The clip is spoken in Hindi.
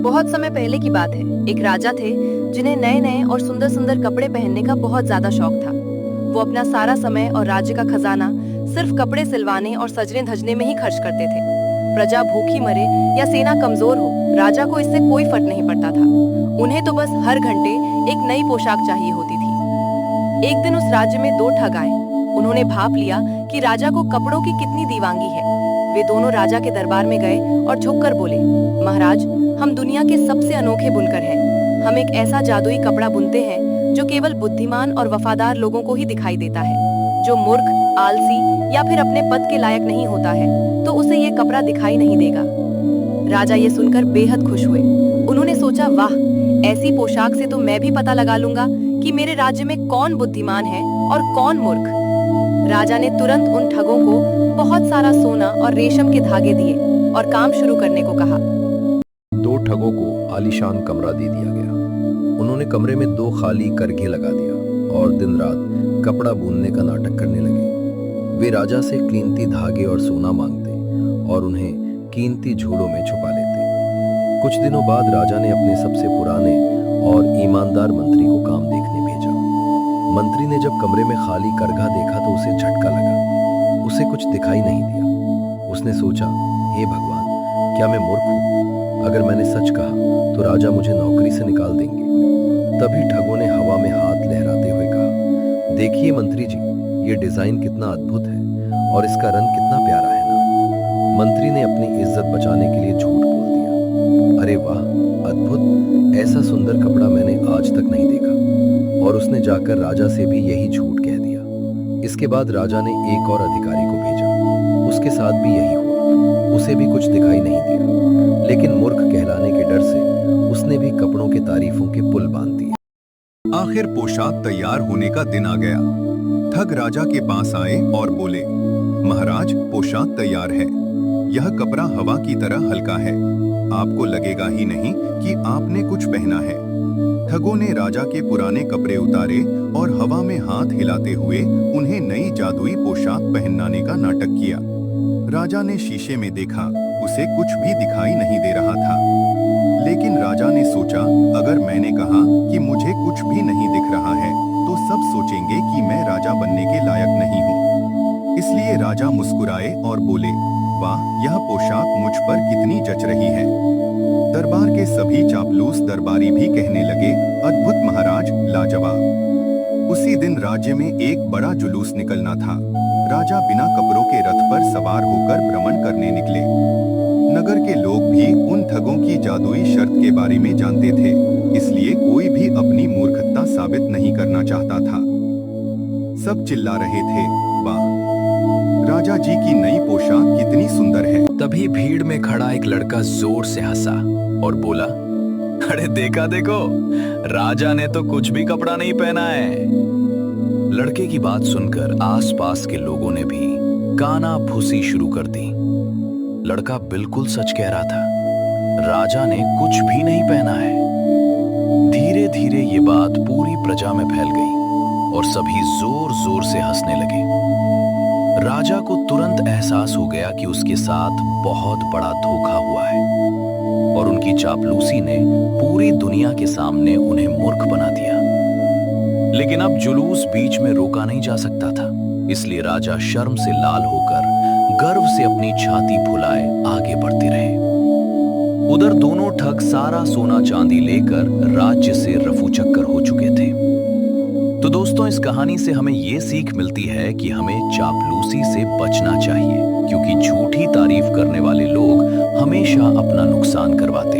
बहुत समय पहले की बात है। एक राजा थे जिन्हें नए नए और सुंदर सुंदर कपड़े पहनने का बहुत ज्यादा शौक था। वो अपना सारा समय और राज्य का खजाना सिर्फ कपड़े सिलवाने और सजने धजने में ही खर्च करते थे। प्रजा भूखी मरे या सेना कमजोर हो, राजा को इससे कोई फर्क नहीं पड़ता था। उन्हें तो बस हर घंटे एक नई पोशाक चाहिए होती थी। एक दिन उस राज्य में दो ठग आए। उन्होंने भाप लिया कि राजा को कपड़ों की कितनी दीवांगी है। वे दोनों राजा के दरबार में गए और झुककर बोले, महाराज, हम दुनिया के सबसे अनोखे बुनकर हैं। हम एक ऐसा जादुई कपड़ा बुनते हैं जो केवल बुद्धिमान और वफादार लोगों को ही दिखाई देता है। जो मूर्ख, आलसी या फिर अपने पद के लायक नहीं होता है तो उसे ये कपड़ा दिखाई नहीं देगा। राजा ये सुनकर बेहद खुश हुए। उन्होंने सोचा, वाह, ऐसी पोशाक से तो मैं भी पता लगा लूंगा कि मेरे राज्य में कौन बुद्धिमान है और कौन मूर्ख। राजा ने तुरंत उन ठगों को बहुत सारा सोना और रेशम के धागे दिए और काम शुरू करने को कहा। दो ठगों को आलीशान कमरा दे दिया गया। उन्होंने कमरे में दो खाली करघे लगा दिया और दिन रात कपड़ा बुनने का नाटक करने लगे। वे राजा से कीमती धागे और सोना मांगते और उन्हें कीमती झोलों में छुपा लेते। कुछ दिनों बाद राजा ने अपने सबसे पुराने और ईमानदार मंत्री को काम देखने भेजा। मंत्री ने जब कमरे में खाली करघा देखा तो उसे झटका लगा। उसे कुछ दिखाई नहीं दिया। उसने सोचा, हे भगवान, क्या मैं मूर्ख हूँ? अगर मैंने सच कहा तो राजा मुझे नौकरी से निकाल देंगे। तभी ठगों ने हवा में हाथ लहराते हुए कहा, देखिए मंत्री जी, ये डिजाइन कितना अद्भुत है और इसका रंग कितना प्यारा है ना। मंत्री ने अपनी इज्जत बचाने के लिए झूठ बोल दिया। अरे वाह, अद्भुत, ऐसा सुंदर कपड़ा मैंने आज तक नहीं देखा। और उसने जाकर राजा से भी यही झूठ कह दिया। इसके बाद राजा ने एक और अधिकारी को भेजा। उसके साथ भी यही हुआ। उसे भी कुछ दिखाई नहीं दिया, लेकिन मूर्ख कहलाने के डर से उसने भी कपड़ों के तारीफों के पुल बांध दिए। आखिर पोशाक तैयार होने का दिन आ गया। ठग राजा के पास आए और बोले, महाराज, पोशाक तैयार है। यह कपड़ा हवा की तरह हल्का है। आपको लगेगा ही नहीं कि आपने कुछ पहना है। ठगों ने राजा के पुराने कपड़े उतारे और हवा में हाथ हिलाते हुए उन्हें नई जादुई पोशाक पहनाने का नाटक किया। राजा ने शीशे में देखा, उसे कुछ भी दिखाई नहीं दे रहा था। लेकिन राजा ने सोचा, अगर मैंने कहा कि मुझे कुछ भी नहीं दिख रहा है तो सब सोचेंगे कि मैं राजा बनने के लायक नहीं हूँ। इसलिए राजा मुस्कुराए और बोले, वाह, यह पोशाक मुझ पर कितनी जच रही है। दरबार के सभी चापलूस दरबारी भी कहने लगे, अद्भुत महाराज, लाजवाब। उसी दिन राज्य में एक बड़ा जुलूस निकलना था। राजा बिना कपड़ों के रथ पर सवार होकर भ्रमण करने निकले। नगर के लोग भी उन ठगों की जादुई शर्त के बारे में जानते थे, इसलिए कोई भी अपनी मूर्खता साबित नहीं करना चाहता था। सब चिल्ला रहे थे, वाह, राजा जी की नई पोशाक कितनी सुंदर है। तभी भीड़ में खड़ा एक लड़का जोर से हंसा और बोला, अरे देखा देखो, राजा ने तो कुछ भी कपड़ा नहीं पहना है। लड़के की बात सुनकर आसपास के लोगों ने भी काना फूसी शुरू कर दी। लड़का बिल्कुल सच कह रहा था, राजा ने कुछ भी नहीं पहना है। धीरे धीरे ये बात पूरी प्रजा में फैल गई और सभी जोर जोर से हंसने लगे। राजा को तुरंत एहसास हो गया कि उसके साथ बहुत बड़ा धोखा हुआ है और उनकी चापलूसी ने पूरी दुनिया के सामने उन्हें मूर्ख बना दिया। लेकिन अब जुलूस बीच में रोका नहीं जा सकता था, इसलिए राजा शर्म से लाल होकर गर्व से अपनी छाती फुलाए आगे बढ़ते रहे। उधर दोनों ठग सारा सोना चांदी लेकर राज्य से रफू चक्कर हो चुके थे। तो दोस्तों, इस कहानी से हमें ये सीख मिलती है कि हमें चापलूसी से बचना चाहिए, क्योंकि झूठी तारीफ करने वाले लोग हमेशा अपना नुकसान करवाते हैं।